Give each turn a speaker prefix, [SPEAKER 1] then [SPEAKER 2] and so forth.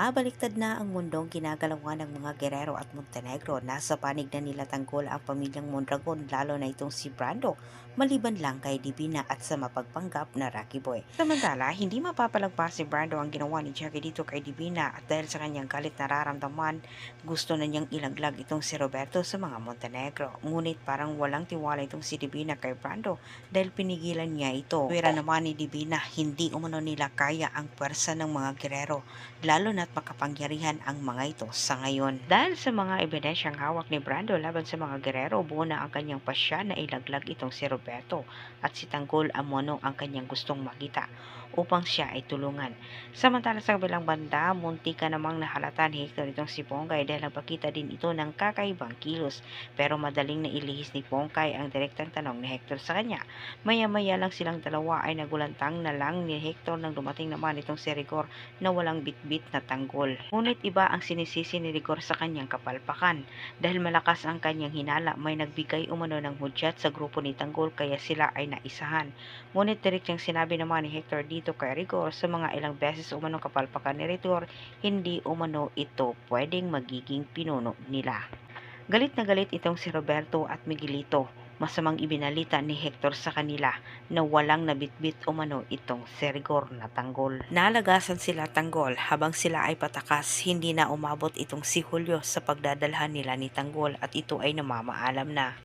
[SPEAKER 1] Bumabaliktad na ang mundong ginagalawan ng mga Guerrero at Montenegro. Nasa panig na nila tanggol ang pamilyang Mondragon, lalo na itong si Brando, maliban lang kay Divina at sa mapagpanggap na Rocky Boy. Samantala, hindi mapapalagpas si Brando ang ginawa ni Jackie dito kay Divina at dahil sa kanyang galit nararamdaman, gusto na niyang ilaglag itong si Roberto sa mga Montenegro. Ngunit parang walang tiwala itong si Divina kay Brando dahil pinigilan niya ito. Tuwira naman ni Divina, hindi umano nila kaya ang pwersa ng mga Guerrero, lalo na't makapangyarihan ang mga ito sa ngayon. Dahil sa mga ebidensyang hawak ni Brando laban sa mga Guerrero, buo na ang kanyang pasya na ilaglag itong si Roberto at si Tanggol Amono ang kanyang gustong makita upang siya ay tulungan. Samantala sa kabilang banda, munti ka namang nahalata ni Hector itong si Pongay dahil nagpakita din ito ng kakaibang kilos, pero madaling nailihis ni Pongay ang direktang tanong ni Hector sa kanya. Maya-maya lang silang dalawa ay nagulantang na lang ni Hector nang dumating naman itong si Rigor na walang bitbit na tanggol. Ngunit iba ang sinisisi ni Rigor sa kanyang kapalpakan. Dahil malakas ang kanyang hinala, may nagbigay umano ng hudyat sa grupo ni Tanggol kaya sila ay naisahan. Ngunit direktang sinabi naman ni Hector dito kay Rigor sa mga ilang beses umano kapalpakan ni Rigor, hindi umano ito pwedeng magiging pinuno nila. Galit na galit itong si Roberto at Miguelito. Masamang ibinalita ni Hector sa kanila na walang nabitbit umano itong si Rigor na tanggol. Nalagasan sila tanggol habang sila ay patakas, hindi na umabot itong si Julio sa pagdadalhan nila ni tanggol at ito ay namamaalam na.